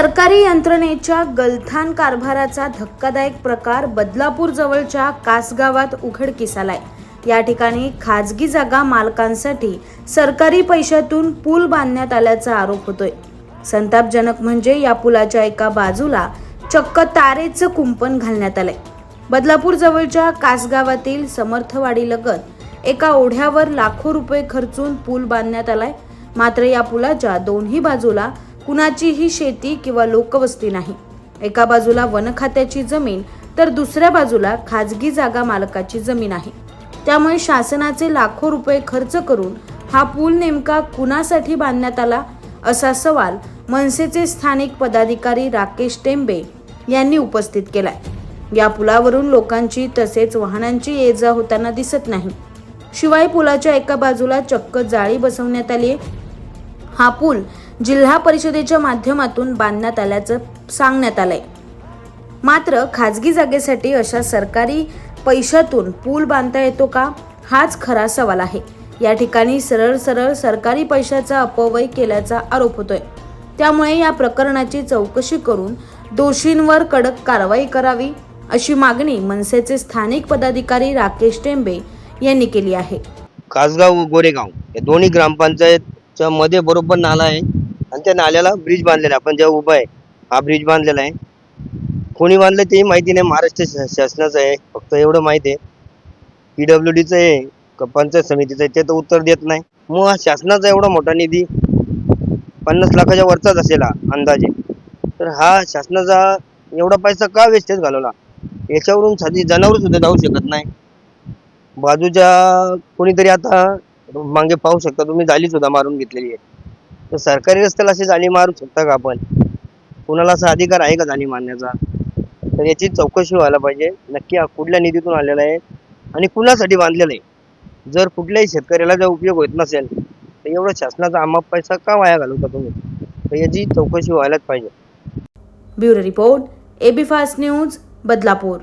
सरकारी यंत्रणेच्या गलथान कारभाराचा धक्कादायक प्रकार बदलापूर जवळच्या कासगावात उघडकीस आलाय। या ठिकाणी खाजगी जागा मालकांसाठी सरकारी पैशातून पूल बांधण्यात आल्याचा आरोप होतोय। संतापजनक म्हणजे या पुलाच्या एका बाजूला चक्क तारेचं कुंपण घालण्यात आलंय। बदलापूर जवळच्या कासगावातील समर्थवाडी लगत एका ओढ्यावर लाखो रुपये खर्चून पूल बांधण्यात आलाय। मात्र या पुलाच्या दोन्ही बाजूला कुणाचीही शेती किंवा लोकवस्ती नाही। एका बाजूला वन खात्याची जमीन तर दुसऱ्या बाजूला खाजगी जागा मालकाची जमीन आहे। त्यामुळे शासनाचे लाखो रुपये खर्च करून हा पूल नेमका कुणासाठी बांधण्यात आला असा सवाल मनसेचे स्थानिक पदाधिकारी राकेश टेंबे यांनी उपस्थित केलाय। या पुलावरून लोकांची तसेच वाहनांची ये-जा होताना दिसत नाही। शिवाय पुलाच्या एका बाजूला चक्क जाळी बसवण्यात आली आहे। हा पूल जिल्हा परिषदेच्या माध्यमातून बांधण्यात आल्याचं सांगण्यात आलंय। मात्र खाजगी जागेसाठी अशा सरकारी पैशातून पूल बांधता येतो का, हाच खरा सवाल आहे। या ठिकाणी सरळ सरकारी पैशाचा अपव्यय केल्याचा आरोप होतोय। त्यामुळे या प्रकरणाची चौकशी करून दोषींवर कडक कारवाई करावी अशी मागणी मनसेचे स्थानिक पदाधिकारी राकेश टेंबे यांनी केली आहे। कासगाव गोरेगाव या दोन्ही ग्रामपंचायतच्या मध्ये बरोबर नाला आहे आणि त्या नाल्याला ब्रिज बांधलेला आपण जेव्हा उभा आहे हा ब्रिज बांधलेला आहे। कोणी बांधलं तेही माहिती नाही, महाराष्ट्र शासनाचं आहे। फक्त एवढं माहिती आहे PWDचं आहे का पंचायत समितीचं आहे ते तर उत्तर देत नाही। मग हा शासनाचा एवढा मोठा निधी 50 लाखाच्या वरचाच असेल अंदाजे, तर हा शासनाचा एवढा पैसा का वेस्टेज घालवला? याच्यावरून साधी जनावर सुद्धा जाऊ शकत नाही। बाजूच्या कोणीतरी आता मागे पाहू शकता तुम्ही, जाली सुद्धा मारून घेतलेली आहे। तर सरकारी रस्त्याला अशी जाली मारू शकता का आपण? कुणाला असा अधिकार आहे का जाली मारण्याचा? तर याची चौकशी व्हायला पाहिजे, नक्की हा कुठल्या निधीतून आलेला आहे आणि कुणासाठी बांधलेला आहे। जर कुठल्याही शेतकऱ्याला जर उपयोग होत नसेल तर एवढा शासनाचा अमाप पैसा का वाया घालवता तुम्ही? तर याची चौकशी व्हायलाच पाहिजे। Bureau report, AB fast news, Badlapur.